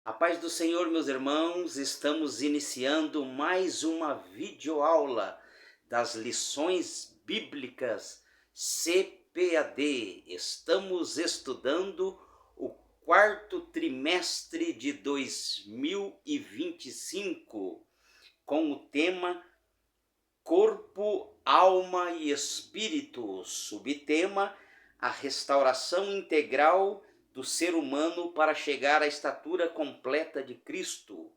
A paz do Senhor, meus irmãos, estamos iniciando mais uma videoaula das lições bíblicas CPAD. Estamos estudando o quarto trimestre de 2025 com o tema Corpo, Alma e Espírito, subtema a restauração integral do ser humano para chegar à estatura completa de Cristo.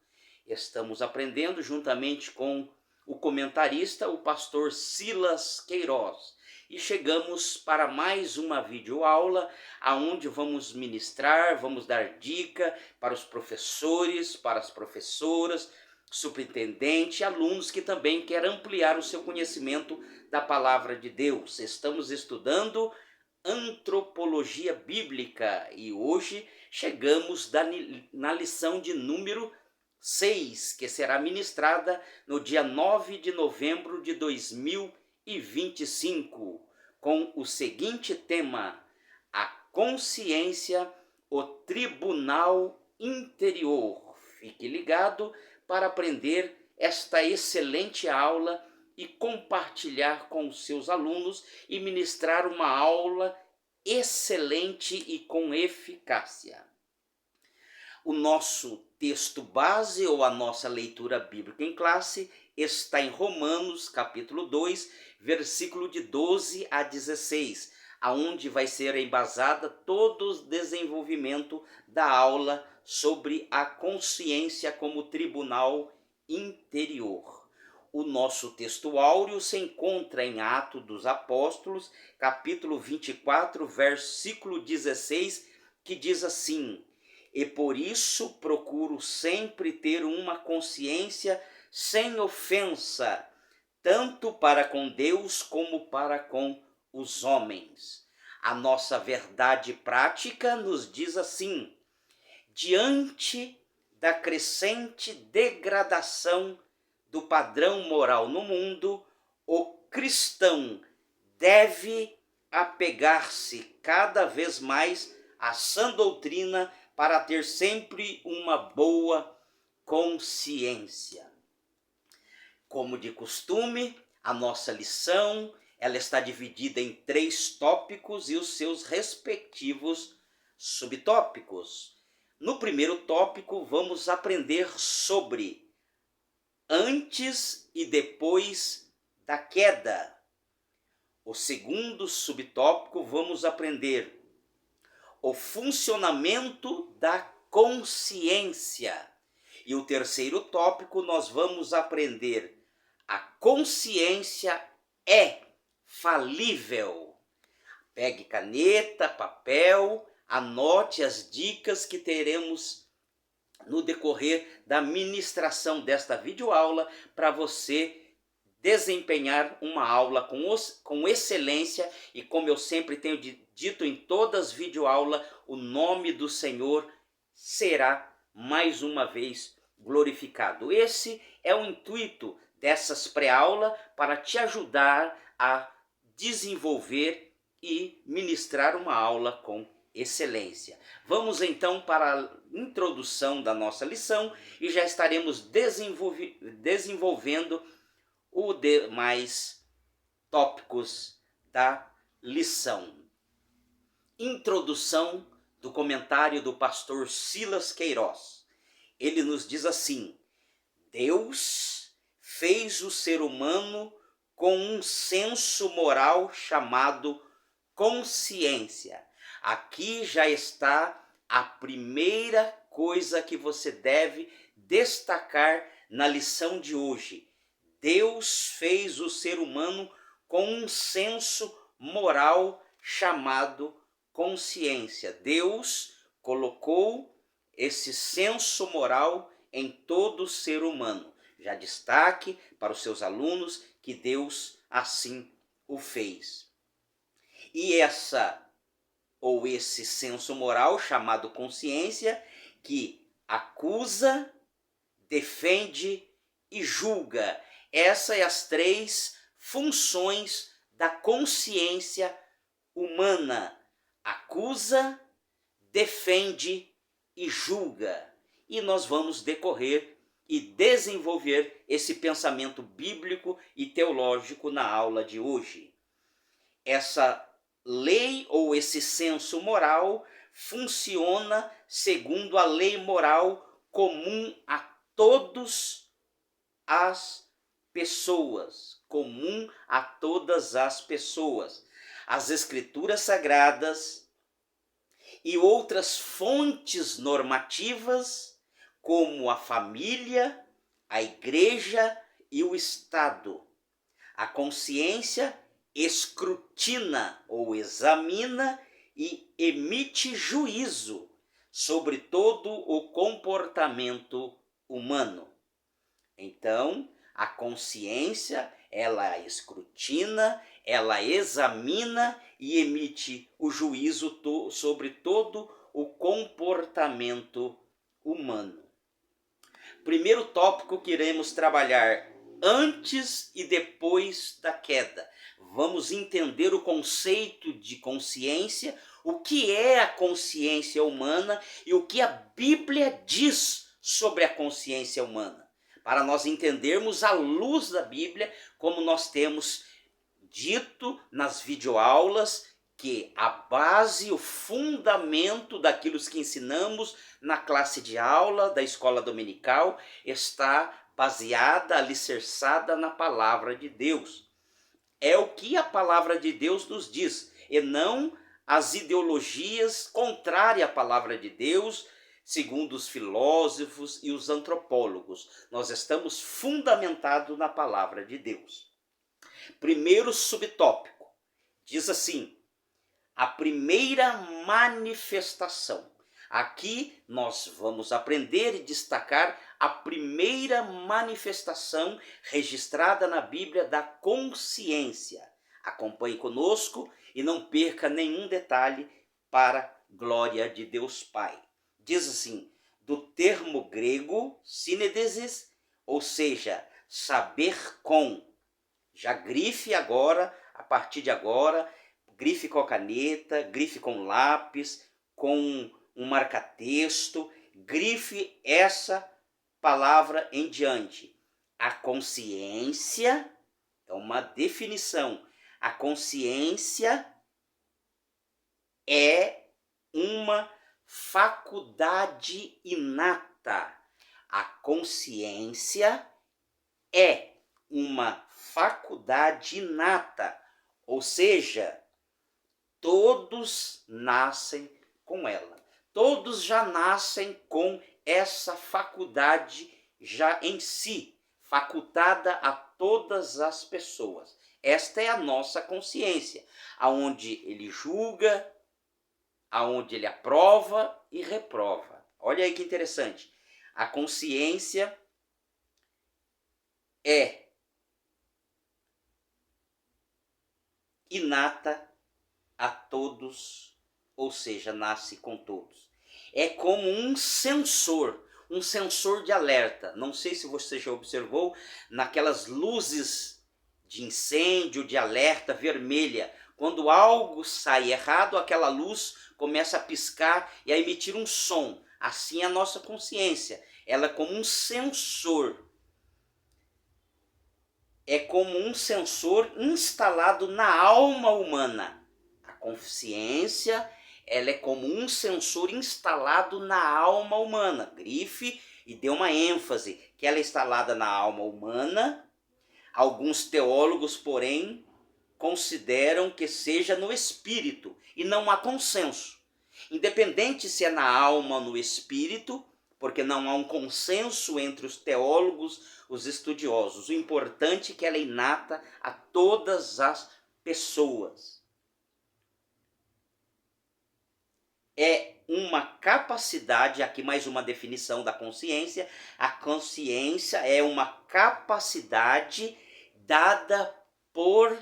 Estamos aprendendo juntamente com o comentarista, o pastor Silas Queiroz. E chegamos para mais uma videoaula, aonde vamos ministrar, vamos dar dica para os professores, para as professoras, superintendente e alunos que também querem ampliar o seu conhecimento da palavra de Deus. Estamos estudando antropologia bíblica e hoje chegamos na lição de número 6, que será ministrada no dia 9 de novembro de 2025, com o seguinte tema: a consciência, o tribunal interior. Fique ligado para aprender esta excelente aula e compartilhar com os seus alunos e ministrar uma aula excelente e com eficácia. O nosso texto base ou a nossa leitura bíblica em classe está em Romanos, capítulo 2, versículo de 12 a 16, aonde vai ser embasada todo o desenvolvimento da aula sobre a consciência como tribunal interior. O nosso texto áureo se encontra em Atos dos Apóstolos, capítulo 24, versículo 16, que diz assim: e por isso procuro sempre ter uma consciência sem ofensa, tanto para com Deus como para com os homens. A nossa verdade prática nos diz assim: diante da crescente degradação do padrão moral no mundo, o cristão deve apegar-se cada vez mais à sã doutrina para ter sempre uma boa consciência. Como de costume, a nossa lição ela está dividida em 3 tópicos e os seus respectivos subtópicos. No primeiro tópico, vamos aprender sobre antes e depois da queda. O segundo subtópico, vamos aprender o funcionamento da consciência. E o terceiro tópico, nós vamos aprender a consciência é falível. Pegue caneta, papel, anote as dicas que teremos no decorrer da ministração desta videoaula para você desempenhar uma aula com excelência e, como eu sempre tenho dito em todas as videoaulas, o nome do Senhor será mais uma vez glorificado. Esse é o intuito dessas pré-aulas para te ajudar a desenvolver e ministrar uma aula com excelência. Vamos então para a introdução da nossa lição e já estaremos desenvolvendo os demais tópicos da lição. Introdução do comentário do pastor Silas Queiroz. Ele nos diz assim: Deus fez o ser humano com um senso moral chamado consciência. Aqui já está a primeira coisa que você deve destacar na lição de hoje. Deus fez o ser humano com um senso moral chamado consciência. Deus colocou esse senso moral em todo ser humano. Já destaque para os seus alunos que Deus assim o fez. E esse senso moral chamado consciência, que acusa, defende e julga. Essas são as 3 funções da consciência humana: acusa, defende e julga. e nós vamos decorrer e desenvolver esse pensamento bíblico e teológico na aula de hoje. Essa lei ou esse senso moral funciona segundo a lei moral comum a todas as pessoas, comum a todas as pessoas. As escrituras sagradas e outras fontes normativas, como a família, a igreja e o Estado. A consciência escrutina ou examina e emite juízo sobre todo o comportamento humano. Então, a consciência, ela escrutina, ela examina e emite o juízo sobre todo o comportamento humano. Primeiro tópico que iremos trabalhar antes e depois da queda. Vamos entender o conceito de consciência, o que é a consciência humana e o que a Bíblia diz sobre a consciência humana. Para nós entendermos à luz da Bíblia, como nós temos dito nas videoaulas, que a base, o fundamento daquilo que ensinamos na classe de aula da escola dominical está baseada, alicerçada na palavra de Deus. É o que a palavra de Deus nos diz, e não as ideologias contrárias à palavra de Deus, segundo os filósofos e os antropólogos. Nós estamos fundamentados na palavra de Deus. Primeiro subtópico, diz assim: a primeira manifestação. Aqui nós vamos aprender e destacar a primeira manifestação registrada na Bíblia da consciência. Acompanhe conosco e não perca nenhum detalhe para a glória de Deus Pai. Diz assim, do termo grego sínedesis, ou seja, saber com. Já grife agora, a partir de agora, grife com a caneta, grife com lápis, com um marca-texto, grife essa palavra em diante. A consciência é uma definição. A consciência é uma faculdade inata. A consciência é uma faculdade inata, ou seja, todos nascem com ela. Todos já nascem com essa faculdade já em si, facultada a todas as pessoas. Esta é a nossa consciência, aonde ele julga, aonde ele aprova e reprova. Olha aí que interessante. A consciência é inata a todos, ou seja, nasce com todos. É como um sensor de alerta. Não sei se você já observou, naquelas luzes de incêndio, de alerta vermelha, quando algo sai errado, aquela luz começa a piscar e a emitir um som. Assim é a nossa consciência. Ela é como um sensor. É como um sensor instalado na alma humana. A consciência, ela é como um sensor instalado na alma humana. Grife e dê uma ênfase que ela é instalada na alma humana. Alguns teólogos, porém, consideram que seja no espírito e não há consenso. Independente se é na alma ou no espírito, porque não há um consenso entre os teólogos, os estudiosos. O importante é que ela é inata a todas as pessoas. É uma capacidade, aqui mais uma definição da consciência, a consciência é uma capacidade dada por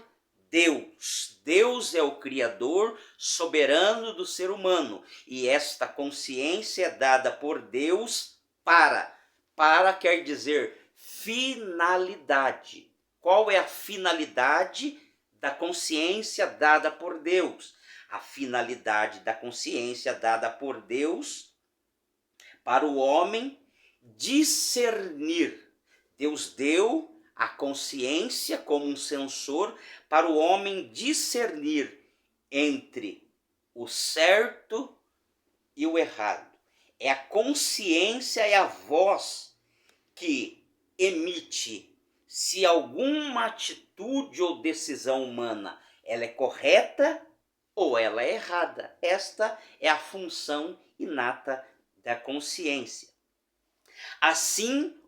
Deus. Deus é o Criador soberano do ser humano. E esta consciência é dada por Deus para quer dizer finalidade. Qual é a finalidade da consciência dada por Deus? A finalidade da consciência dada por Deus para o homem discernir. Deus deu a consciência como um sensor para o homem discernir entre o certo e o errado. É a consciência, é a voz que emite se alguma atitude ou decisão humana ela é correta ou ela é errada. Esta é a função inata da consciência. Assim,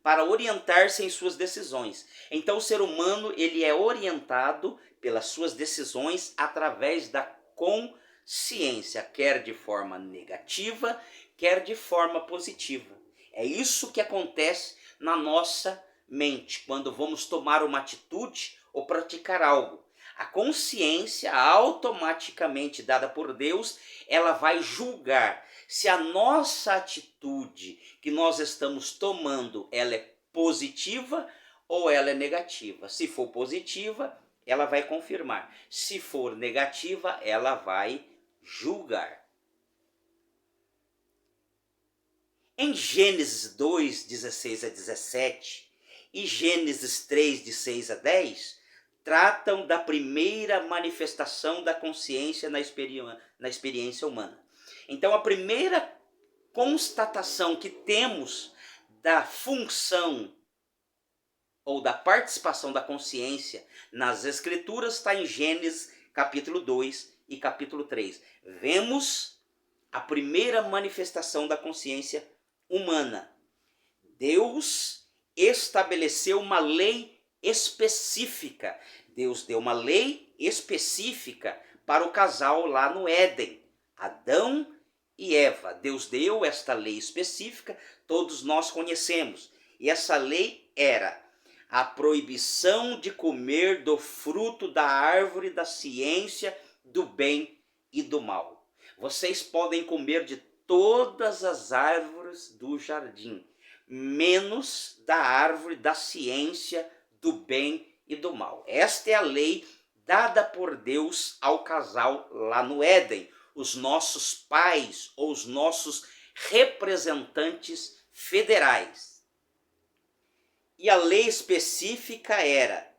para orientar-se em suas decisões. Então, o ser humano ele é orientado pelas suas decisões através da consciência, quer de forma negativa, quer de forma positiva. É isso que acontece na nossa mente quando vamos tomar uma atitude ou praticar algo. A consciência, automaticamente dada por Deus, ela vai julgar se a nossa atitude que nós estamos tomando, ela é positiva ou ela é negativa. Se for positiva, ela vai confirmar. Se for negativa, ela vai julgar. Em Gênesis 2, 16 a 17 e Gênesis 3, de 6 a 10, tratam da primeira manifestação da consciência na experiência humana. Então, a primeira constatação que temos da função ou da participação da consciência nas Escrituras está em Gênesis capítulo 2 e capítulo 3. Vemos a primeira manifestação da consciência humana. Deus estabeleceu uma lei específica. Deus deu uma lei específica para o casal lá no Éden, Adão e Eva. Deus deu esta lei específica, todos nós conhecemos. E essa lei era a proibição de comer do fruto da árvore da ciência do bem e do mal. Vocês podem comer de todas as árvores do jardim, menos da árvore da ciência do bem e do mal. Esta é a lei dada por Deus ao casal lá no Éden, os nossos pais ou os nossos representantes federais. E a lei específica era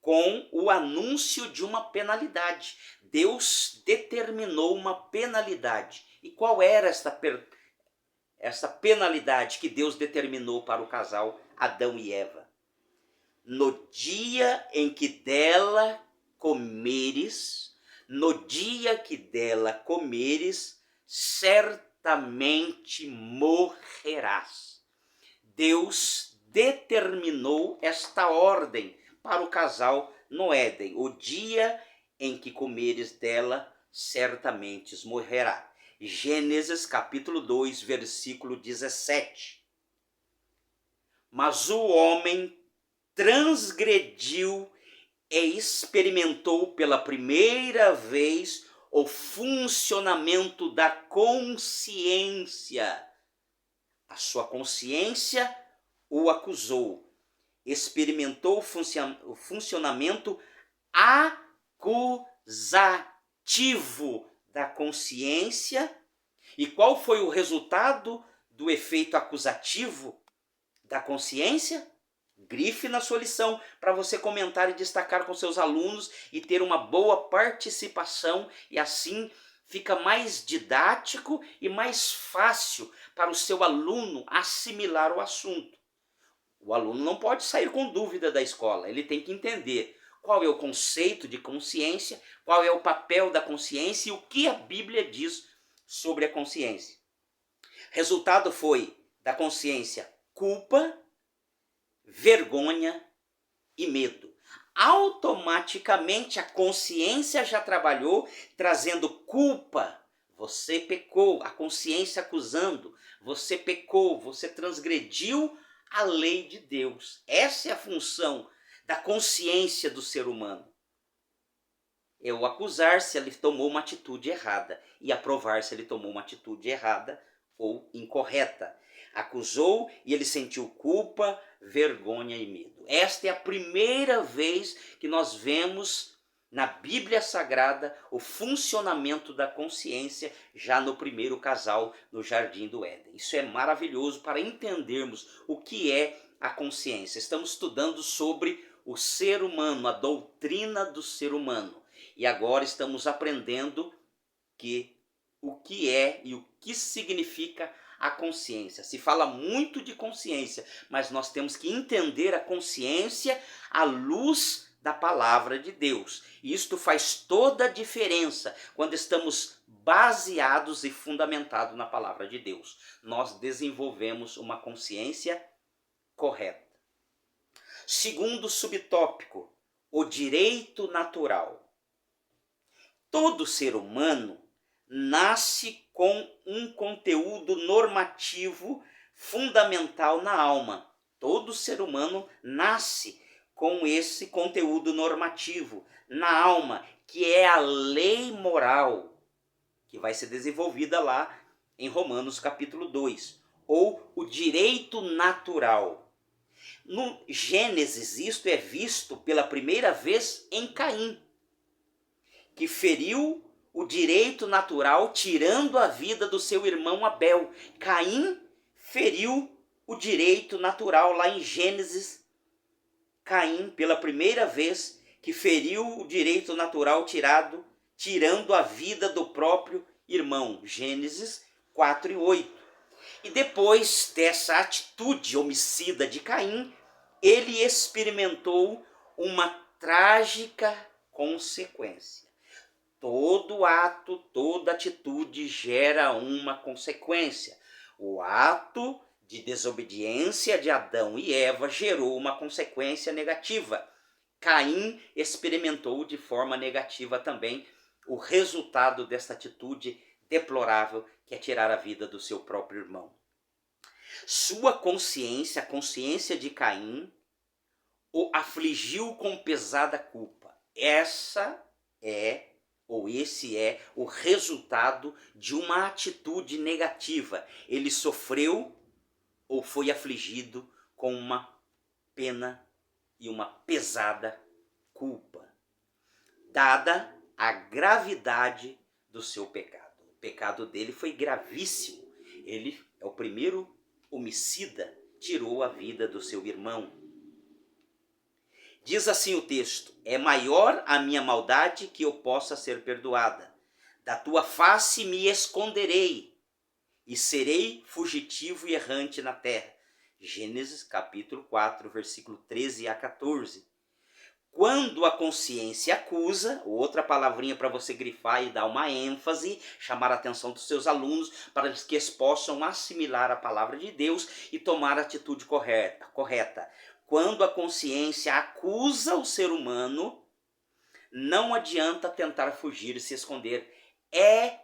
com o anúncio de uma penalidade. Deus determinou uma penalidade. E qual era essa penalidade que Deus determinou para o casal Adão e Eva? No dia em que dela comeres, certamente morrerás. Deus determinou esta ordem para o casal no Éden. O dia em que comeres dela, certamente morrerá. Gênesis capítulo 2, versículo 17. Mas o homem transgrediu e experimentou pela primeira vez o funcionamento da consciência. A sua consciência o acusou. Experimentou o funcionamento acusativo da consciência. E qual foi o resultado do efeito acusativo da consciência? Grife na sua lição para você comentar e destacar com seus alunos e ter uma boa participação, e assim fica mais didático e mais fácil para o seu aluno assimilar o assunto. O aluno não pode sair com dúvida da escola, ele tem que entender qual é o conceito de consciência, qual é o papel da consciência e o que a Bíblia diz sobre a consciência. Resultado foi da consciência culpa, vergonha e medo. Automaticamente a consciência já trabalhou trazendo culpa. Você pecou, a consciência acusando. Você pecou, você transgrediu a lei de Deus. Essa é a função da consciência do ser humano. É o acusar se ele tomou uma atitude errada e aprovar se ele tomou uma atitude errada ou incorreta. Acusou e ele sentiu culpa, vergonha e medo. Esta é a primeira vez que nós vemos na Bíblia Sagrada o funcionamento da consciência já no primeiro casal no Jardim do Éden. Isso é maravilhoso para entendermos o que é a consciência. Estamos estudando sobre o ser humano, a doutrina do ser humano. E agora estamos aprendendo o que é e o que significa a consciência. Se fala muito de consciência, mas nós temos que entender a consciência à luz da palavra de Deus. E isto faz toda a diferença quando estamos baseados e fundamentados na palavra de Deus. Nós desenvolvemos uma consciência correta. Segundo subtópico, o direito natural. Todo ser humano nasce com um conteúdo normativo fundamental na alma. Todo ser humano nasce com esse conteúdo normativo na alma, que é a lei moral, que vai ser desenvolvida lá em Romanos capítulo 2, ou o direito natural. No Gênesis, isto é visto pela primeira vez em Caim, que feriu o direito natural tirando a vida do seu irmão Abel. Caim feriu o direito natural lá em Gênesis. Caim, pela primeira vez, que feriu o direito natural tirando a vida do próprio irmão. Gênesis 4 e 8. E depois dessa atitude homicida de Caim, ele experimentou uma trágica consequência. Todo ato, toda atitude gera uma consequência. O ato de desobediência de Adão e Eva gerou uma consequência negativa. Caim experimentou de forma negativa também o resultado dessa atitude deplorável, que é tirar a vida do seu próprio irmão. Sua consciência, a consciência de Caim, o afligiu com pesada culpa. Esse é o resultado de uma atitude negativa. Ele sofreu ou foi afligido com uma pena e uma pesada culpa, dada a gravidade do seu pecado. O pecado dele foi gravíssimo. Ele é o primeiro homicida, tirou a vida do seu irmão. Diz assim o texto: é maior a minha maldade que eu possa ser perdoada. Da tua face me esconderei e serei fugitivo e errante na terra. Gênesis capítulo 4, versículo 13 a 14. Quando a consciência acusa, outra palavrinha para você grifar e dar uma ênfase, chamar a atenção dos seus alunos para que eles possam assimilar a palavra de Deus e tomar a atitude correta. Quando a consciência acusa o ser humano, não adianta tentar fugir e se esconder. É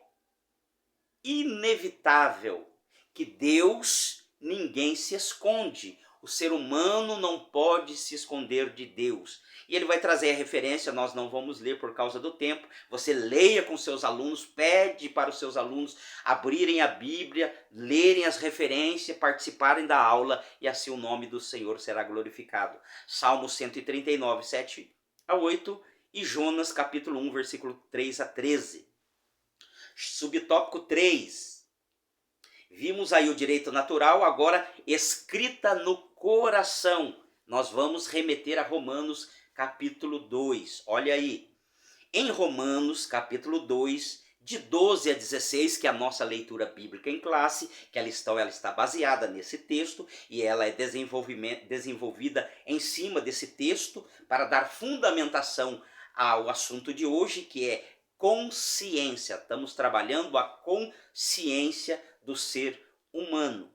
inevitável que ninguém se esconde. O ser humano não pode se esconder de Deus. E ele vai trazer a referência, nós não vamos ler por causa do tempo. Você leia com seus alunos, pede para os seus alunos abrirem a Bíblia, lerem as referências, participarem da aula, e assim o nome do Senhor será glorificado. Salmo 139, 7 a 8 e Jonas capítulo 1, versículo 3 a 13. Subtópico 3. Vimos aí o direito natural, agora escrita no coração. Nós vamos remeter a Romanos capítulo 2. Olha aí. Em Romanos capítulo 2, de 12 a 16, que é a nossa leitura bíblica em classe, que ela está baseada nesse texto, e ela é desenvolvida em cima desse texto para dar fundamentação ao assunto de hoje, que é consciência. Estamos trabalhando a consciência do ser humano.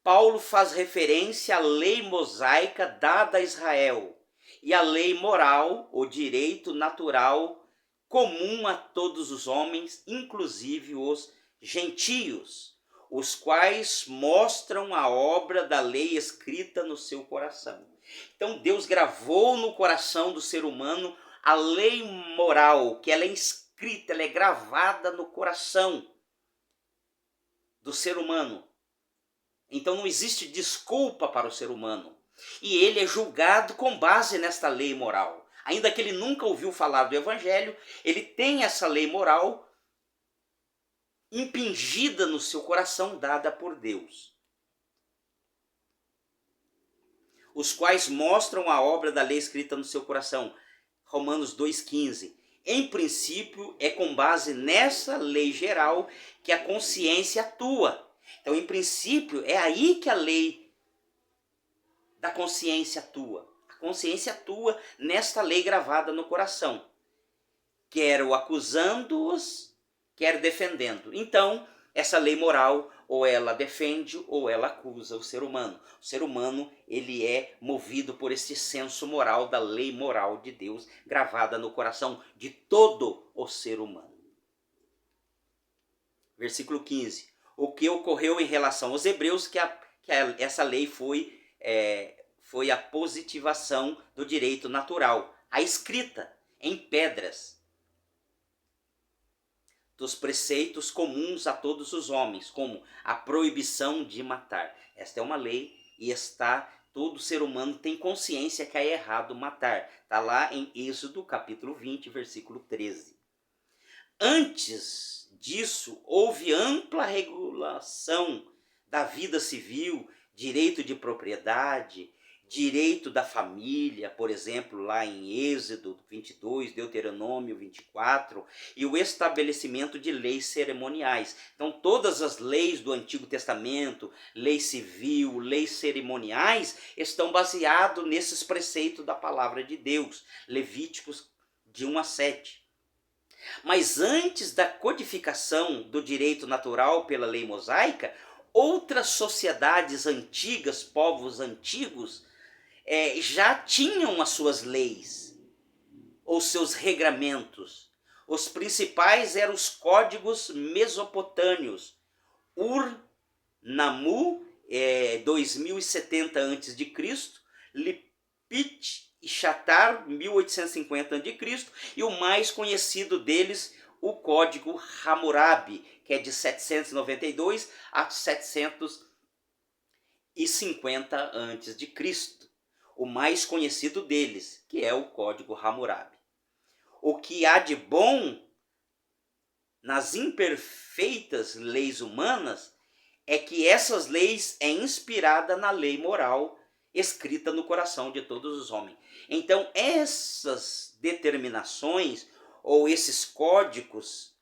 Paulo faz referência à lei mosaica dada a Israel e à lei moral, o direito natural comum a todos os homens, inclusive os gentios, os quais mostram a obra da lei escrita no seu coração. Então Deus gravou no coração do ser humano a lei moral, que ela é escrita, ela é gravada no coração do ser humano. Então não existe desculpa para o ser humano. E ele é julgado com base nesta lei moral. Ainda que ele nunca ouviu falar do evangelho, ele tem essa lei moral impingida no seu coração, dada por Deus. Os quais mostram a obra da lei escrita no seu coração. Romanos 2,15. Em princípio, é com base nessa lei geral que a consciência atua. Então, em princípio, é aí que a lei da consciência atua. A consciência atua nesta lei gravada no coração, quer o acusando-os, quer defendendo. Então, essa lei moral, ou ela defende, ou ela acusa o ser humano. O ser humano, ele é movido por esse senso moral da lei moral de Deus, gravada no coração de todo o ser humano. Versículo 15. O que ocorreu em relação aos hebreus, essa lei foi a positivação do direito natural, a escrita em pedras, dos preceitos comuns a todos os homens, como a proibição de matar. Esta é uma lei e todo ser humano tem consciência que é errado matar. Está lá em Êxodo capítulo 20, versículo 13. Antes disso, houve ampla regulação da vida civil, direito de propriedade, direito da família, por exemplo, lá em Êxodo 22, Deuteronômio 24, e o estabelecimento de leis cerimoniais. Então, todas as leis do Antigo Testamento, lei civil, leis cerimoniais, estão baseadas nesses preceitos da palavra de Deus, Levíticos de 1 a 7. Mas antes da codificação do direito natural pela lei mosaica, outras sociedades antigas, povos antigos, já tinham as suas leis, ou seus regramentos. Os principais eram os códigos mesopotâmios. Ur-Nammu, 2070 a.C., Lipit e Shatar, 1850 a.C., e o mais conhecido deles, o Código Hammurabi, que é de 792 a 750 a.C., o mais conhecido deles, que é o Código Hammurabi. O que há de bom nas imperfeitas leis humanas é que essas leis é inspirada na lei moral escrita no coração de todos os homens. Então, essas determinações ou esses códigos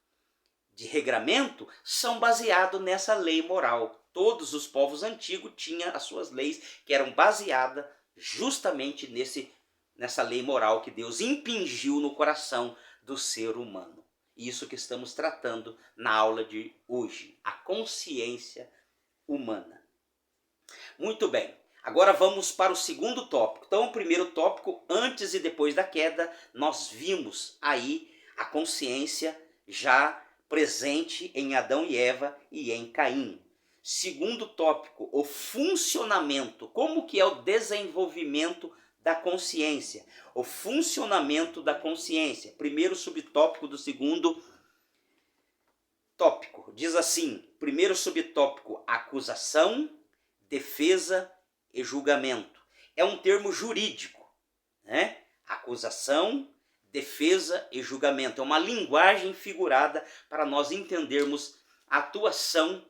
de regramento são baseados nessa lei moral. Todos os povos antigos tinham as suas leis que eram baseadas justamente nessa lei moral que Deus impingiu no coração do ser humano. Isso que estamos tratando na aula de hoje, a consciência humana. Muito bem, agora vamos para o segundo tópico. Então, o primeiro tópico, antes e depois da queda, nós vimos aí a consciência já presente em Adão e Eva e em Caim. Segundo tópico, o funcionamento. Como que é o desenvolvimento da consciência? O funcionamento da consciência. Primeiro subtópico do segundo tópico. Diz assim, primeiro subtópico, acusação, defesa e julgamento. É um termo jurídico, né? Acusação, defesa e julgamento. É uma linguagem figurada para nós entendermos a atuação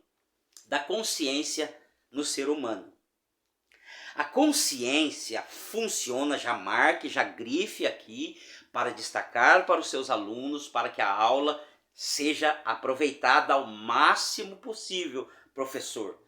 da consciência no ser humano. A consciência funciona, já marque, já grife aqui, para destacar para os seus alunos, para que a aula seja aproveitada ao máximo possível, professor.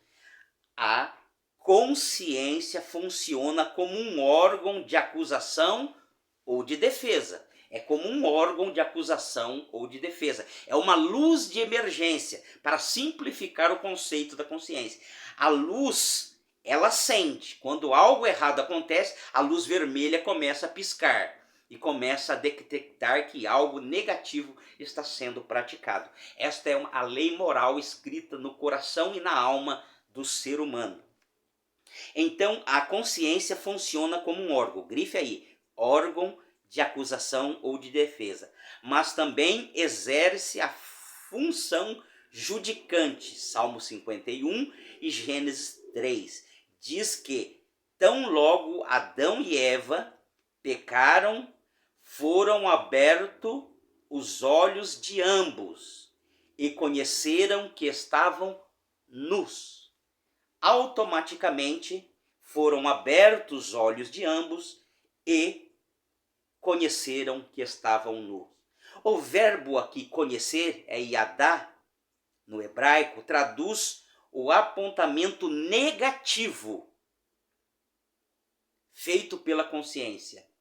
A consciência funciona como um órgão de acusação ou de defesa. É como um órgão de acusação ou de defesa. É uma luz de emergência, para simplificar o conceito da consciência. A luz, ela acende. Quando algo errado acontece, a luz vermelha começa a piscar e começa a detectar que algo negativo está sendo praticado. Esta é a lei moral escrita no coração e na alma do ser humano. Então, a consciência funciona como um órgão. Grife aí, órgão de acusação ou de defesa, mas também exerce a função judicante. Salmo 51 e Gênesis 3 diz que tão logo Adão e Eva pecaram, foram abertos os olhos de ambos e conheceram que estavam nus. Automaticamente foram abertos os olhos de ambos e conheceram que estavam nus. O verbo aqui conhecer é yadá, no hebraico, traduz o apontamento negativo feito pela consciência.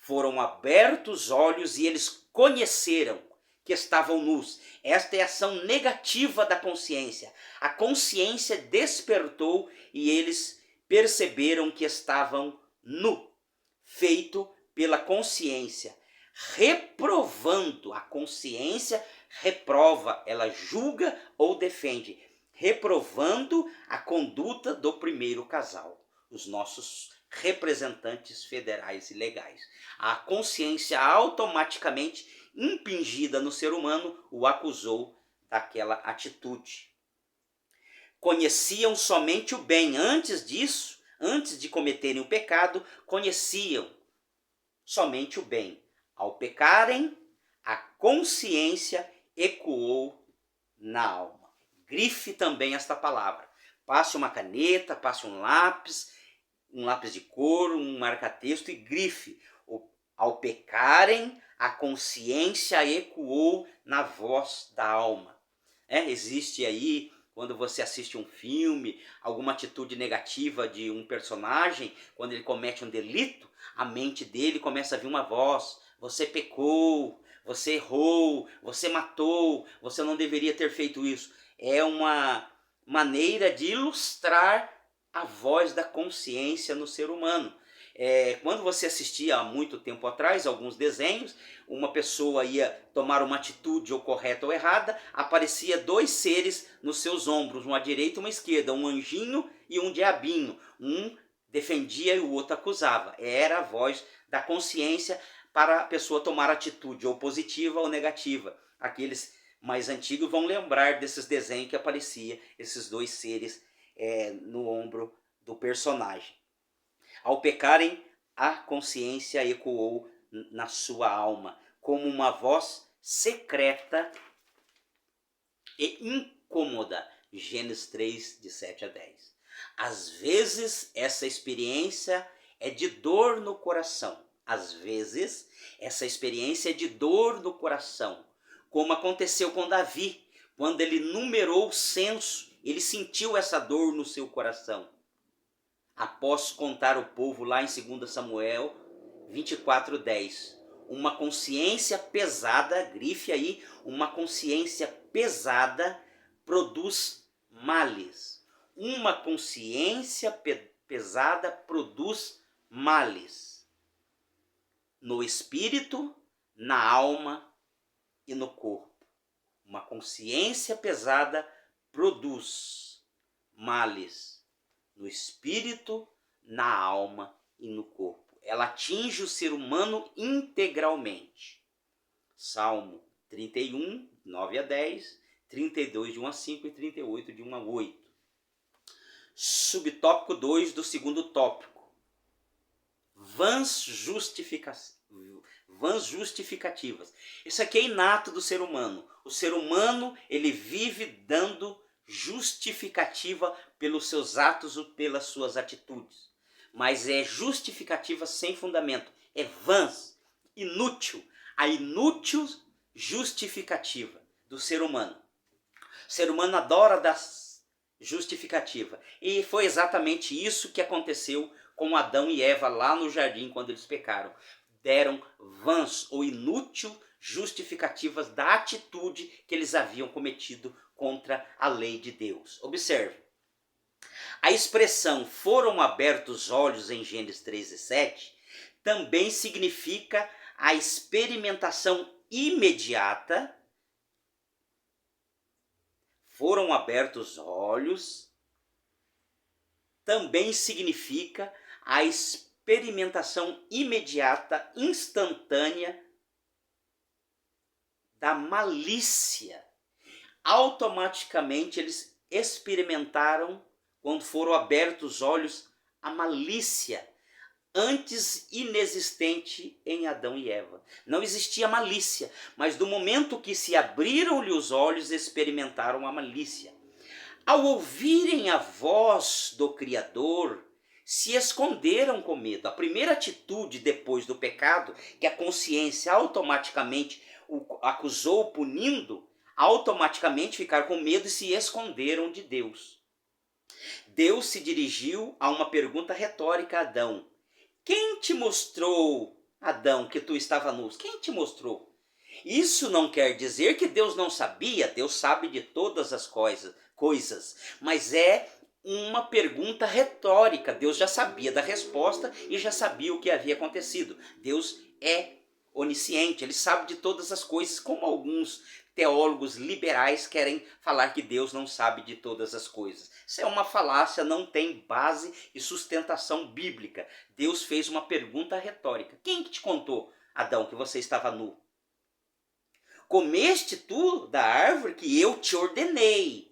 Foram abertos os olhos e eles conheceram que estavam nus. Esta é a ação negativa da consciência. A consciência despertou e eles perceberam que estavam nu, feito pela consciência, reprovando. A consciência reprova, ela julga ou defende, reprovando a conduta do primeiro casal, os nossos representantes federais e legais. A consciência automaticamente impingida no ser humano o acusou daquela atitude. Conheciam somente o bem. Antes disso, antes de cometerem o pecado, conheciam somente o bem. Ao pecarem, a consciência ecoou na alma. Grife também esta palavra. Passe uma caneta, passe um lápis de cor, um marca-texto e grife. Ao pecarem, a consciência ecoou na voz da alma. Existe aí, quando você assiste um filme, alguma atitude negativa de um personagem, quando ele comete um delito, a mente dele começa a vir uma voz: você pecou, você errou, você matou, você não deveria ter feito isso. É uma maneira de ilustrar a voz da consciência no ser humano. Quando você assistia há muito tempo atrás alguns desenhos, uma pessoa ia tomar uma atitude ou correta ou errada, aparecia dois seres nos seus ombros, uma à direita e uma à esquerda, um anjinho e um diabinho. Um defendia e o outro acusava. Era a voz da consciência para a pessoa tomar atitude ou positiva ou negativa. Aqueles mais antigos vão lembrar desses desenhos que aparecia esses dois seres no ombro do personagem. Ao pecarem, a consciência ecoou na sua alma como uma voz secreta e incômoda. Gênesis 3, de 7 a 10. Às vezes, essa experiência é de dor no coração. Às vezes, essa experiência é de dor no coração, como aconteceu com Davi. Quando ele numerou o censo, ele sentiu essa dor no seu coração. Após contar o povo lá em 2 Samuel 24:10. Uma consciência pesada, grife aí, uma consciência pesada produz males. Uma consciência pesada produz males. No espírito, na alma e no corpo. Uma consciência pesada produz males no espírito, na alma e no corpo. Ela atinge o ser humano integralmente. Salmo 31, 9 a 10, 32, de 1 a 5 e 38, de 1 a 8. Subtópico 2 do segundo tópico. Vãs justificativas. Isso aqui é inato do ser humano. O ser humano, ele vive dando justificativa pelos seus atos ou pelas suas atitudes. Mas é justificativa sem fundamento. É vãs, inútil. A inútil justificativa do ser humano. O ser humano adora dar justificativa. E foi exatamente isso que aconteceu com Adão e Eva lá no jardim quando eles pecaram. Deram vãs ou inútil justificativas da atitude que eles haviam cometido contra a lei de Deus. Observe. A expressão foram abertos os olhos em Gênesis 3 e 7 também significa a experimentação imediata. Foram abertos os olhos também significa a experimentação imediata, instantânea da malícia. Automaticamente eles experimentaram, quando foram abertos os olhos, a malícia, antes inexistente em Adão e Eva. Não existia malícia, mas do momento que se abriram-lhe os olhos, experimentaram a malícia. Ao ouvirem a voz do Criador, se esconderam com medo. A primeira atitude depois do pecado, que a consciência automaticamente o acusou punindo, automaticamente ficaram com medo e se esconderam de Deus. Deus se dirigiu a uma pergunta retórica a Adão. Quem te mostrou, Adão, que tu estava nu? Quem te mostrou? Isso não quer dizer que Deus não sabia, Deus sabe de todas as coisas, mas é uma pergunta retórica. Deus já sabia da resposta e já sabia o que havia acontecido. Deus é onisciente, ele sabe de todas as coisas, como alguns teólogos liberais querem falar que Deus não sabe de todas as coisas. Isso é uma falácia, não tem base e sustentação bíblica. Deus fez uma pergunta retórica. Quem que te contou, Adão, que você estava nu? Comeste tu da árvore que eu te ordenei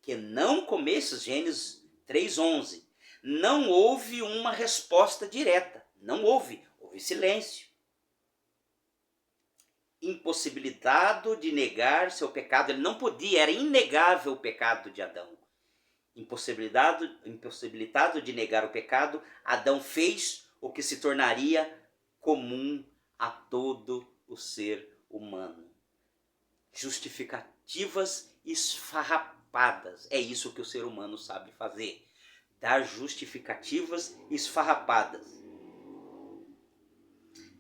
que não comesses, Gênesis 3:11. Não houve uma resposta direta, não houve silêncio. Impossibilitado de negar seu pecado, ele não podia, era inegável o pecado de Adão. Impossibilitado de negar o pecado, Adão fez o que se tornaria comum a todo o ser humano. Justificativas esfarrapadas. É isso que o ser humano sabe fazer. Dar justificativas esfarrapadas.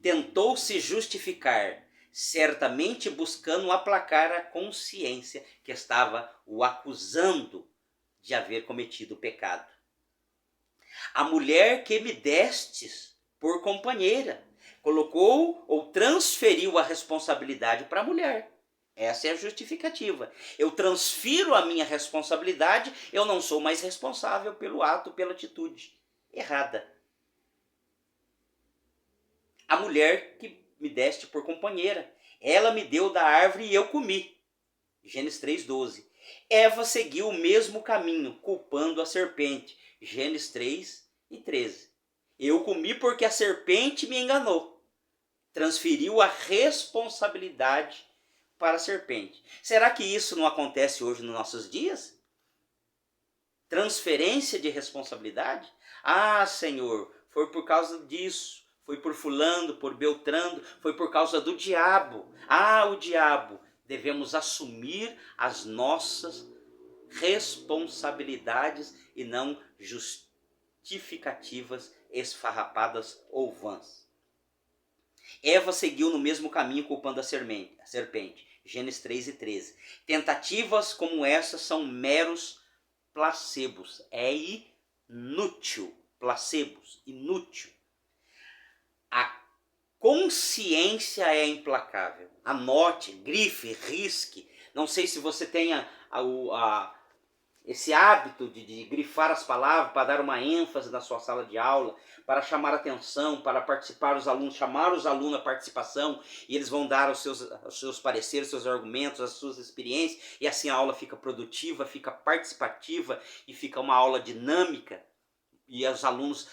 Tentou se justificar, certamente buscando aplacar a consciência que estava o acusando de haver cometido o pecado. A mulher que me destes por companheira, colocou ou transferiu a responsabilidade para a mulher. Essa é a justificativa. Eu transfiro a minha responsabilidade, eu não sou mais responsável pelo ato, pela atitude errada. A mulher que me deste por companheira, ela me deu da árvore e eu comi. Gênesis 3:12. Eva seguiu o mesmo caminho, culpando a serpente. Gênesis 3:13. Eu comi porque a serpente me enganou. Transferiu a responsabilidade para a serpente. Será que isso não acontece hoje nos nossos dias? Transferência de responsabilidade? Ah, Senhor, foi por causa disso, foi por fulano, por beltrano, foi por causa do diabo. Ah, o diabo. Devemos assumir as nossas responsabilidades e não justificativas esfarrapadas ou vãs. Eva seguiu no mesmo caminho culpando a serpente. Gênesis 3:13. Tentativas como essas são meros placebos. É inútil. Placebos, inútil. A consciência é implacável. Anote, grife, risque. Não sei se você tem esse hábito de grifar as palavras para dar uma ênfase na sua sala de aula, para chamar atenção, para participar os alunos, chamar os alunos à participação, e eles vão dar os seus pareceres, os seus argumentos, as suas experiências, e assim a aula fica produtiva, fica participativa e fica uma aula dinâmica, e os alunos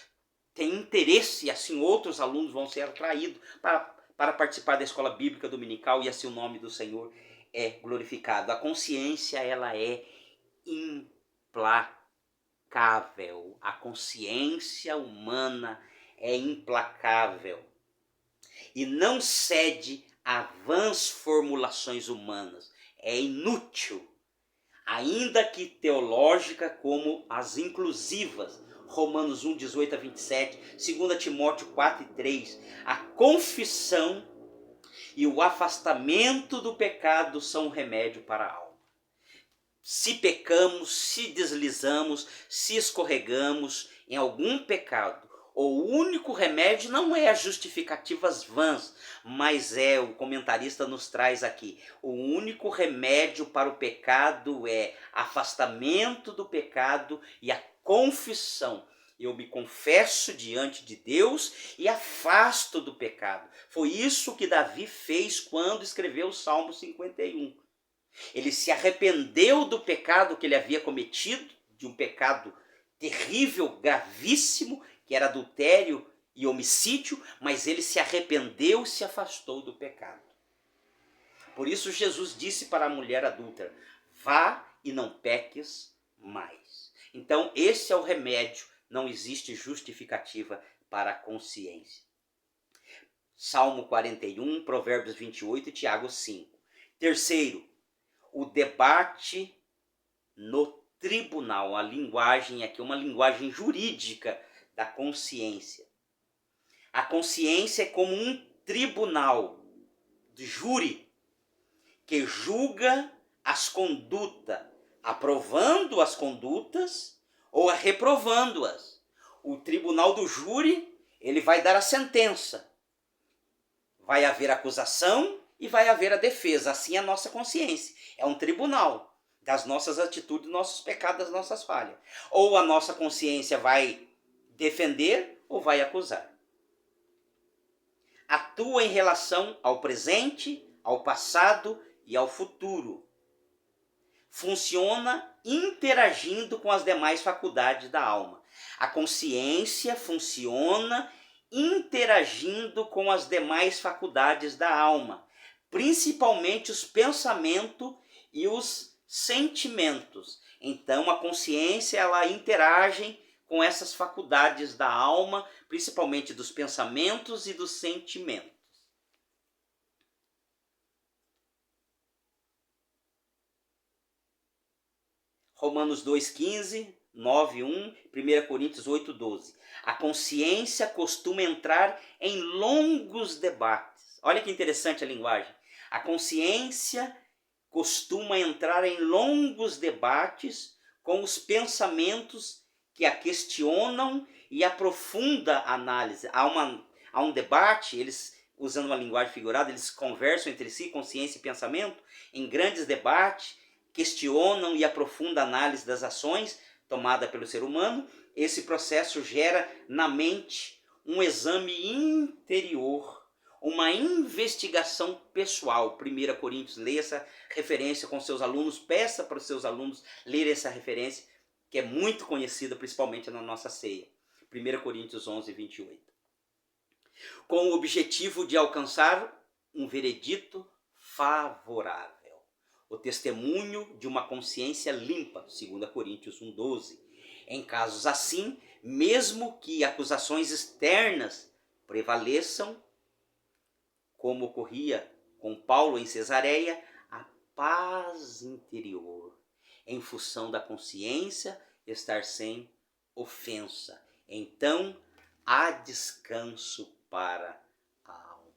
têm interesse, e assim outros alunos vão ser atraídos para participar da escola bíblica dominical, e assim o nome do Senhor é glorificado. A consciência, ela é implacável. A consciência humana é implacável e não cede a vãs formulações humanas. É inútil, ainda que teológica, como as inclusivas. Romanos 1:18-27, 2 Timóteo 4:3. A confissão e o afastamento do pecado são um remédio para a alma. Se pecamos, se deslizamos, se escorregamos em algum pecado, o único remédio não é as justificativas vãs, mas o comentarista nos traz aqui, o único remédio para o pecado é afastamento do pecado e a confissão. Eu me confesso diante de Deus e afasto do pecado. Foi isso que Davi fez quando escreveu o Salmo 51. Ele se arrependeu do pecado que ele havia cometido, de um pecado terrível, gravíssimo, que era adultério e homicídio, mas ele se arrependeu e se afastou do pecado. Por isso Jesus disse para a mulher adúltera: vá e não peques mais. Então esse é o remédio, não existe justificativa para a consciência. Salmo 41, Provérbios 28 e Tiago 5. Terceiro, o debate no tribunal. A linguagem aqui é uma linguagem jurídica da consciência. A consciência é como um tribunal de júri que julga as condutas, aprovando as condutas ou reprovando-as. O tribunal do júri, ele vai dar a sentença. Vai haver acusação e vai haver a defesa. Assim é a nossa consciência. É um tribunal das nossas atitudes, dos nossos pecados, das nossas falhas. Ou a nossa consciência vai defender ou vai acusar. Atua em relação ao presente, ao passado e ao futuro. Funciona interagindo com as demais faculdades da alma. A consciência funciona interagindo com as demais faculdades da alma, principalmente os pensamentos e os sentimentos. Então a consciência ela interage com essas faculdades da alma, principalmente dos pensamentos e dos sentimentos. Romanos 2,15, 9,1, 1 Coríntios 8,12. A consciência costuma entrar em longos debates. Olha que interessante a linguagem. A consciência costuma entrar em longos debates com os pensamentos que a questionam e aprofunda a análise. Há um debate, eles, usando uma linguagem figurada, eles conversam entre si, consciência e pensamento, em grandes debates, questionam e aprofundam a análise das ações tomadas pelo ser humano. Esse processo gera na mente um exame interior, uma investigação pessoal. 1 Coríntios, leia essa referência com seus alunos, peça para os seus alunos lerem essa referência, que é muito conhecida, principalmente na nossa ceia. 1 Coríntios 11, 28. Com o objetivo de alcançar um veredito favorável. O testemunho de uma consciência limpa, 2 Coríntios 1,12. Em casos assim, mesmo que acusações externas prevaleçam, como ocorria com Paulo em Cesareia, a paz interior, em função da consciência estar sem ofensa. Então, há descanso para a alma.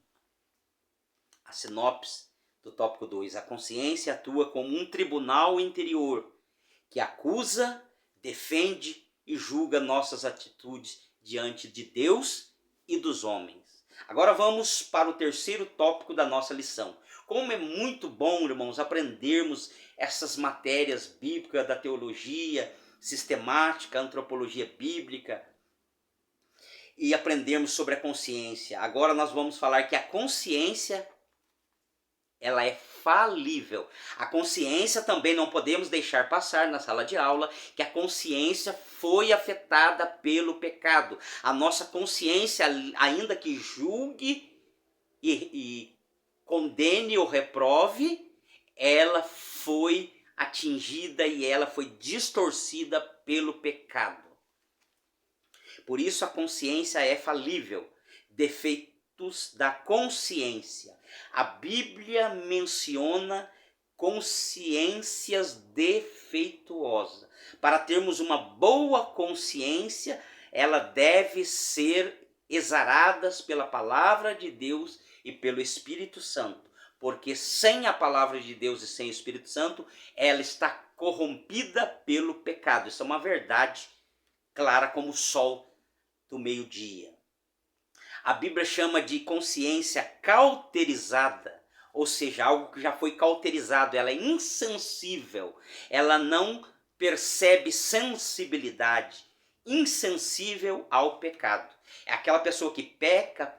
A sinopse do tópico 2. A consciência atua como um tribunal interior que acusa, defende e julga nossas atitudes diante de Deus e dos homens. Agora vamos para o terceiro tópico da nossa lição. Como é muito bom, irmãos, aprendermos essas matérias bíblicas da teologia, sistemática, antropologia bíblica e aprendermos sobre a consciência. Agora nós vamos falar que a consciência ela é falível. A consciência também não podemos deixar passar na sala de aula que a consciência foi afetada pelo pecado. A nossa consciência, ainda que julgue e condene ou reprove, ela foi atingida e ela foi distorcida pelo pecado. Por isso a consciência é falível. Defeitos da consciência. A Bíblia menciona consciências defeituosas. Para termos uma boa consciência, ela deve ser exarada pela palavra de Deus e pelo Espírito Santo. Porque sem a palavra de Deus e sem o Espírito Santo, ela está corrompida pelo pecado. Isso é uma verdade clara como o sol do meio-dia. A Bíblia chama de consciência cauterizada, ou seja, algo que já foi cauterizado, ela é insensível, ela não percebe sensibilidade, insensível ao pecado. É aquela pessoa que peca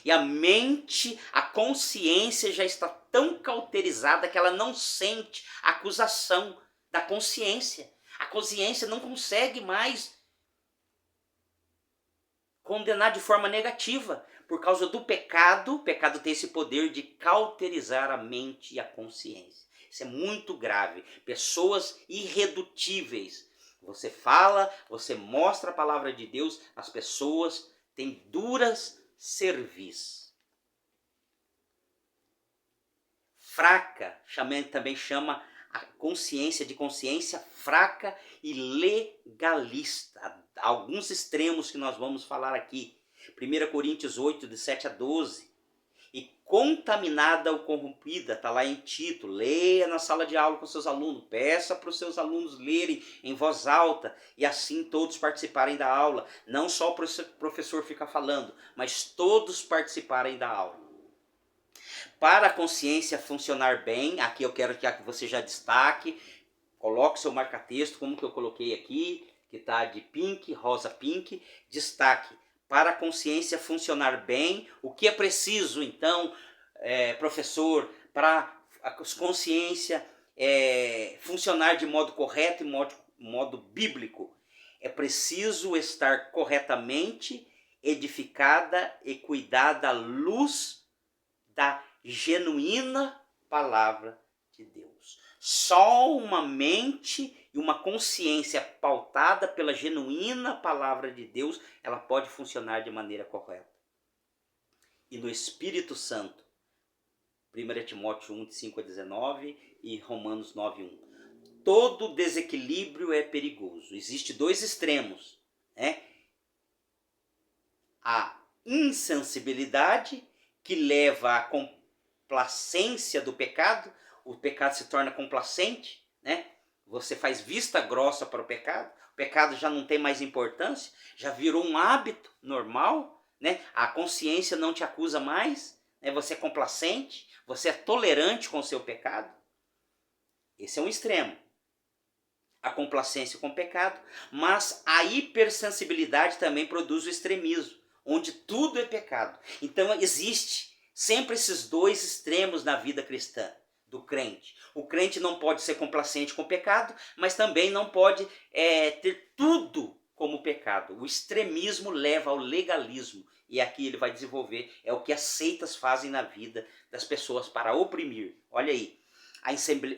e a mente, a consciência já está tão cauterizada que ela não sente a acusação da consciência. A consciência não consegue mais condenar de forma negativa. Por causa do pecado, o pecado tem esse poder de cauterizar a mente e a consciência. Isso é muito grave. Pessoas irredutíveis. Você fala, você mostra a palavra de Deus, as pessoas têm duras cerviz. Fraca, também chama a consciência de consciência fraca e legalista. Alguns extremos que nós vamos falar aqui. 1 Coríntios 8, de 7 a 12. E contaminada ou corrompida, está lá em Tito. Leia na sala de aula com seus alunos. Peça para os seus alunos lerem em voz alta. E assim todos participarem da aula. Não só o professor ficar falando, mas todos participarem da aula. Para a consciência funcionar bem, aqui eu quero que você já destaque. Coloque seu marca-texto, como que eu coloquei aqui, que está de pink, rosa pink. Destaque. Para a consciência funcionar bem, o que é preciso, então, professor, para a consciência funcionar de modo correto e modo bíblico? É preciso estar corretamente edificada e cuidada à luz da genuína palavra de Deus. Só uma mente e uma consciência pautada pela genuína palavra de Deus, ela pode funcionar de maneira correta. E no Espírito Santo, 1 Timóteo 1, de 5 a 19 e Romanos 9, 1. Todo desequilíbrio é perigoso. Existem dois extremos, né? A insensibilidade, que leva à complacência do pecado. O pecado se torna complacente, né? Você faz vista grossa para o pecado já não tem mais importância, já virou um hábito normal, né? A consciência não te acusa mais, né? Você é complacente, você é tolerante com o seu pecado. Esse é um extremo. A complacência com o pecado, mas a hipersensibilidade também produz o extremismo, onde tudo é pecado. Então existe sempre esses dois extremos na vida cristã do crente. O crente não pode ser complacente com o pecado, mas também não pode ter tudo como pecado. O extremismo leva ao legalismo. E aqui ele vai desenvolver, é o que as seitas fazem na vida das pessoas para oprimir. Olha aí,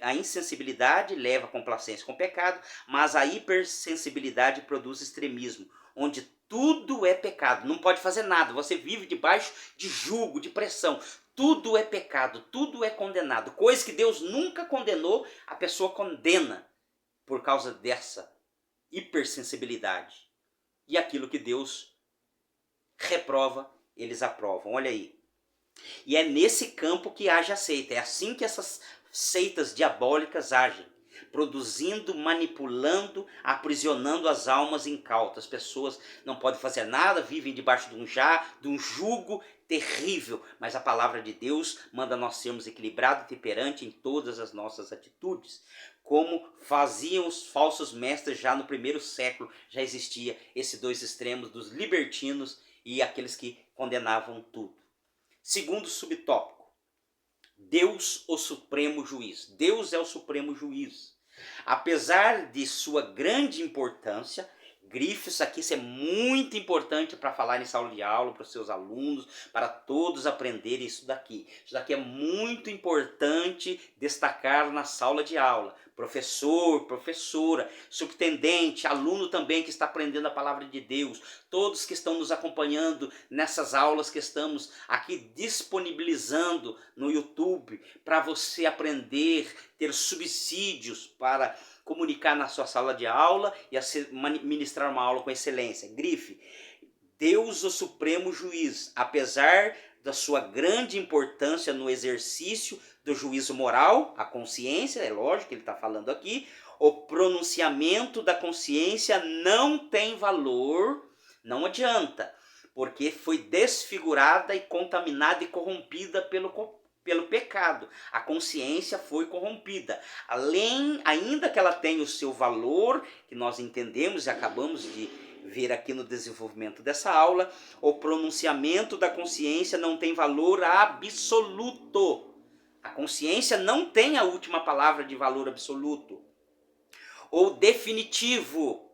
a insensibilidade leva à complacência com o pecado, mas a hipersensibilidade produz extremismo, onde tudo é pecado, não pode fazer nada, você vive debaixo de jugo, de pressão. Tudo é pecado, tudo é condenado. Coisa que Deus nunca condenou, a pessoa condena por causa dessa hipersensibilidade. E aquilo que Deus reprova, eles aprovam. Olha aí. E é nesse campo que age a seita. É assim que essas seitas diabólicas agem. Produzindo, manipulando, aprisionando as almas incautas. As pessoas não podem fazer nada, vivem debaixo de um jugo terrível. Mas a palavra de Deus manda nós sermos equilibrados e temperantes em todas as nossas atitudes. Como faziam os falsos mestres já no primeiro século, já existia esses dois extremos dos libertinos e aqueles que condenavam tudo. Segundo subtópico, Deus, o supremo juiz. Deus é o supremo juiz. Apesar de sua grande importância, grife isso aqui, isso é muito importante para falar em sala de aula, para os seus alunos, para todos aprenderem isso daqui. Isso daqui é muito importante destacar na sala de aula. Professor, professora, subtendente, aluno também que está aprendendo a palavra de Deus, todos que estão nos acompanhando nessas aulas que estamos aqui disponibilizando no YouTube para você aprender, ter subsídios para comunicar na sua sala de aula e ministrar uma aula com excelência. Grife, Deus o supremo juiz, apesar da sua grande importância no exercício do juízo moral, a consciência, é lógico que ele está falando aqui, o pronunciamento da consciência não tem valor, não adianta, porque foi desfigurada e contaminada e corrompida pelo pecado. A consciência foi corrompida. Ainda que ela tenha o seu valor, que nós entendemos e acabamos de ver aqui no desenvolvimento dessa aula, o pronunciamento da consciência não tem valor absoluto. A consciência não tem a última palavra de valor absoluto ou definitivo.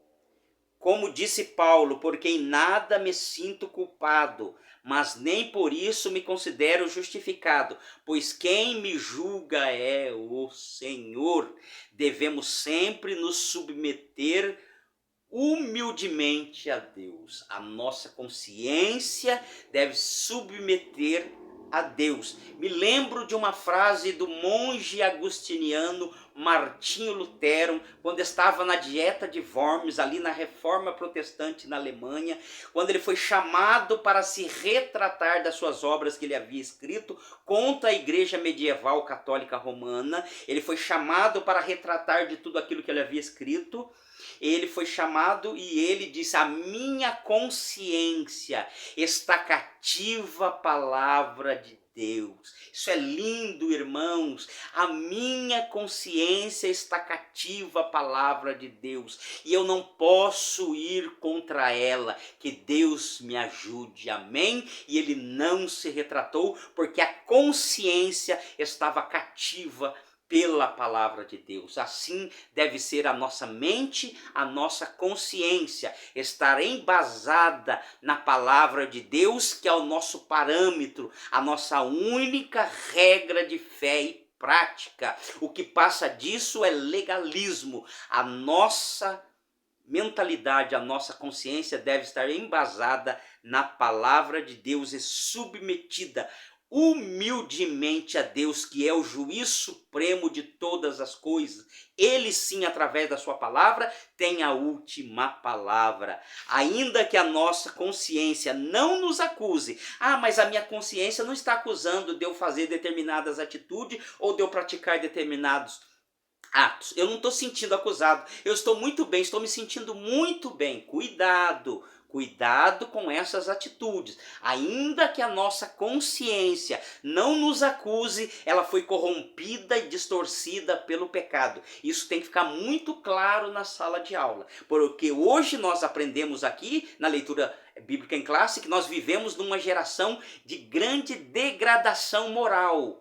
Como disse Paulo, porque em nada me sinto culpado, mas nem por isso me considero justificado, pois quem me julga é o Senhor. Devemos sempre nos submeter humildemente a Deus. A nossa consciência deve submeter a Deus. Me lembro de uma frase do monge agustiniano Martinho Lutero, quando estava na Dieta de Worms, ali na Reforma Protestante na Alemanha, quando ele foi chamado para se retratar das suas obras que ele havia escrito contra a Igreja Medieval Católica Romana. Ele foi chamado para retratar de tudo aquilo que ele havia escrito. Ele foi chamado e ele disse: a minha consciência está cativa à palavra de Deus. Isso é lindo, irmãos. A minha consciência está cativa à palavra de Deus e eu não posso ir contra ela. Que Deus me ajude, amém? E ele não se retratou porque a consciência estava cativa pela palavra de Deus. Assim deve ser a nossa mente, a nossa consciência, estar embasada na palavra de Deus, que é o nosso parâmetro, a nossa única regra de fé e prática. O que passa disso é legalismo. A nossa mentalidade, a nossa consciência deve estar embasada na palavra de Deus e submetida humildemente a Deus, que é o juiz supremo de todas as coisas. Ele sim, através da sua palavra, tem a última palavra. Ainda que a nossa consciência não nos acuse. Ah, mas a minha consciência não está acusando de eu fazer determinadas atitudes ou de eu praticar determinados atos. Eu não estou sentindo acusado. Eu estou muito bem, estou me sentindo muito bem. Cuidado. Cuidado com essas atitudes. Ainda que a nossa consciência não nos acuse, ela foi corrompida e distorcida pelo pecado. Isso tem que ficar muito claro na sala de aula. Porque hoje nós aprendemos aqui, na leitura bíblica em classe, que nós vivemos numa geração de grande degradação moral,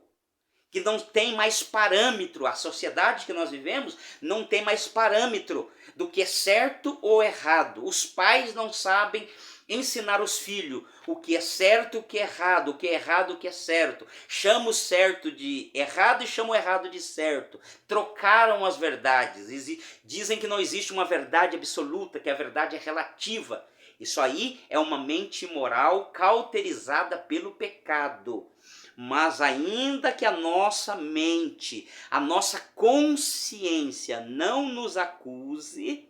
que não tem mais parâmetro. A sociedade que nós vivemos não tem mais parâmetro do que é certo ou errado. Os pais não sabem ensinar os filhos o que é certo, o que é errado, o que é errado, o que é certo. Chama o certo de errado e chama o errado de certo. Trocaram as verdades. Dizem que não existe uma verdade absoluta, que a verdade é relativa. Isso aí é uma mente moral cauterizada pelo pecado. Mas ainda que a nossa mente, a nossa consciência não nos acuse,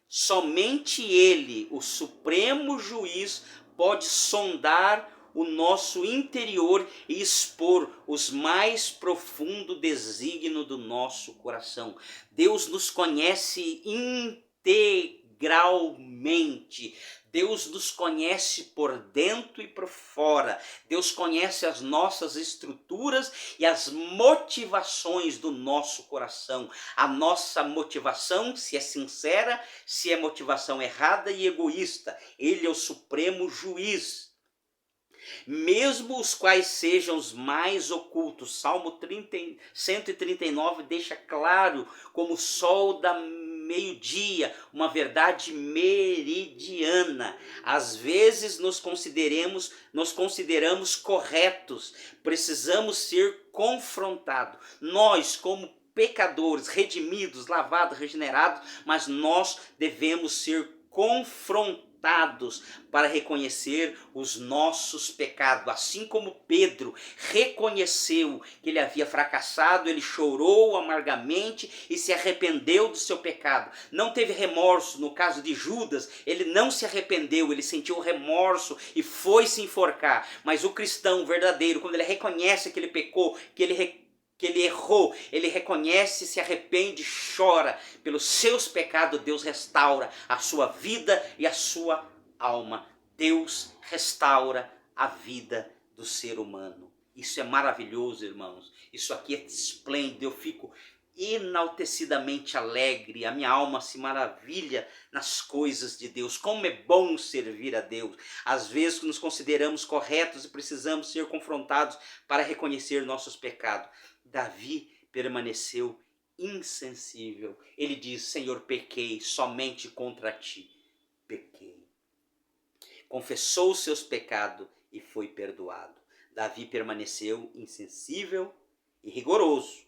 somente Ele, o Supremo Juiz, pode sondar o nosso interior e expor os mais profundos desígnios do nosso coração. Deus nos conhece integralmente. Deus nos conhece por dentro e por fora. Deus conhece as nossas estruturas e as motivações do nosso coração. A nossa motivação, se é sincera, se é motivação errada e egoísta. Ele é o supremo juiz. Mesmo os quais sejam os mais ocultos. Salmo 139 deixa claro, como o sol da meio-dia, uma verdade meridiana. Às vezes nos consideramos corretos, precisamos ser confrontados. Nós, como pecadores, redimidos, lavados, regenerados, mas nós devemos ser confrontados para reconhecer os nossos pecados. Assim como Pedro reconheceu que ele havia fracassado, ele chorou amargamente e se arrependeu do seu pecado. Não teve remorso. No caso de Judas, ele não se arrependeu, ele sentiu remorso e foi se enforcar. Mas o cristão verdadeiro, quando ele reconhece que ele pecou, que ele errou, ele reconhece, se arrepende, chora pelos seus pecados, Deus restaura a sua vida e a sua alma. Deus restaura a vida do ser humano. Isso é maravilhoso, irmãos. Isso aqui é esplêndido. Eu fico enaltecidamente alegre, a minha alma se maravilha nas coisas de Deus. Como é bom servir a Deus. Às vezes nos consideramos corretos e precisamos ser confrontados para reconhecer nossos pecados. Davi permaneceu insensível. Ele diz: Senhor, pequei, somente contra ti pequei. Confessou os seus pecados e foi perdoado. Davi permaneceu insensível e rigoroso,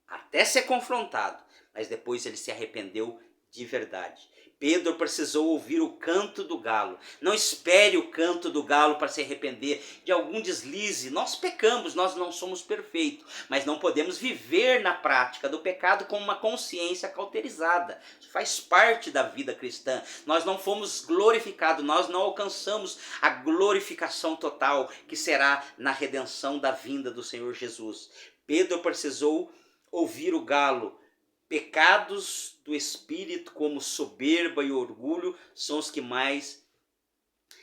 até ser confrontado, mas depois ele se arrependeu de verdade. Pedro precisou ouvir o canto do galo. Não espere o canto do galo para se arrepender de algum deslize. Nós pecamos, nós não somos perfeitos, mas não podemos viver na prática do pecado com uma consciência cauterizada. Isso faz parte da vida cristã. Nós não fomos glorificados, nós não alcançamos a glorificação total que será na redenção da vinda do Senhor Jesus. Pedro precisou ouvir o galo. Pecados do espírito, como soberba e orgulho, são os que mais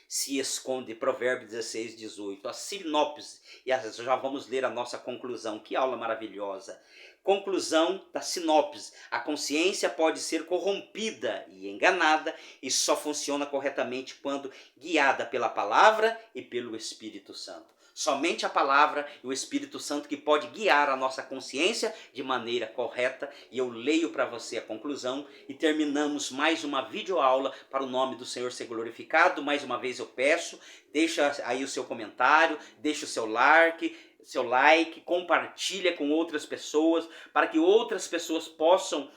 se escondem. Provérbios 16, 18. A sinopse, e já vamos ler a nossa conclusão. Que aula maravilhosa! Conclusão da sinopse. A consciência pode ser corrompida e enganada e só funciona corretamente quando guiada pela palavra e pelo Espírito Santo. Somente a palavra e o Espírito Santo que pode guiar a nossa consciência de maneira correta. E eu leio para você a conclusão e terminamos mais uma videoaula para o nome do Senhor ser glorificado. Mais uma vez eu peço, deixa aí o seu comentário, deixa o seu like, compartilha com outras pessoas, para que outras pessoas possam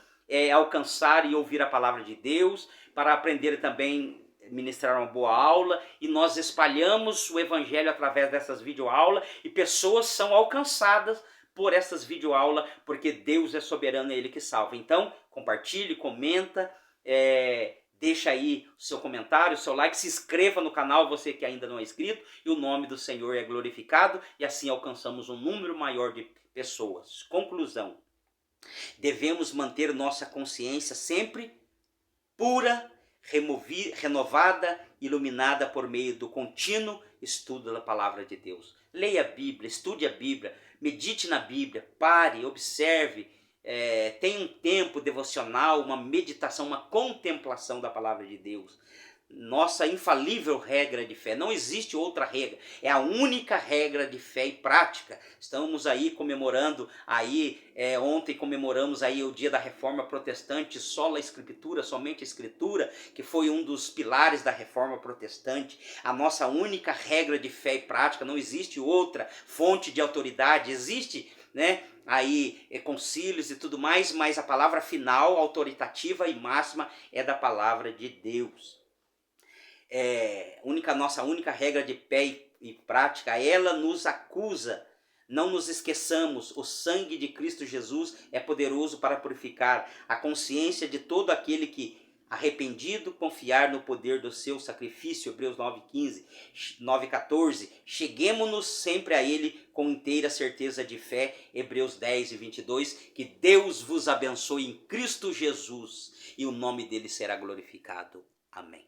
alcançar e ouvir a palavra de Deus, para aprender também ministrar uma boa aula, e nós espalhamos o evangelho através dessas videoaulas e pessoas são alcançadas por essas videoaulas, porque Deus é soberano, é Ele que salva. Então, compartilhe, comenta, deixa aí o seu comentário, o seu like, se inscreva no canal, você que ainda não é inscrito, e o nome do Senhor é glorificado, e assim alcançamos um número maior de pessoas. Conclusão: devemos manter nossa consciência sempre pura, renovada, iluminada por meio do contínuo estudo da palavra de Deus. Leia a Bíblia, estude a Bíblia, medite na Bíblia, pare, observe, tenha um tempo devocional, uma meditação, uma contemplação da palavra de Deus. Nossa infalível regra de fé, não existe outra regra, é a única regra de fé e prática. Estamos aí comemorando, ontem comemoramos aí o dia da Reforma Protestante, sola Escritura, somente a Escritura, que foi um dos pilares da Reforma Protestante. A nossa única regra de fé e prática, não existe outra fonte de autoridade, existe, concílios e tudo mais, mas a palavra final, autoritativa e máxima é da palavra de Deus. Nossa única regra de fé e prática, ela nos acusa. Não nos esqueçamos, o sangue de Cristo Jesus é poderoso para purificar a consciência de todo aquele que, arrependido, confiar no poder do seu sacrifício. Hebreus 9:14. Cheguemo-nos sempre a Ele com inteira certeza de fé. Hebreus 10:22. Que Deus vos abençoe em Cristo Jesus e o nome dele será glorificado. Amém.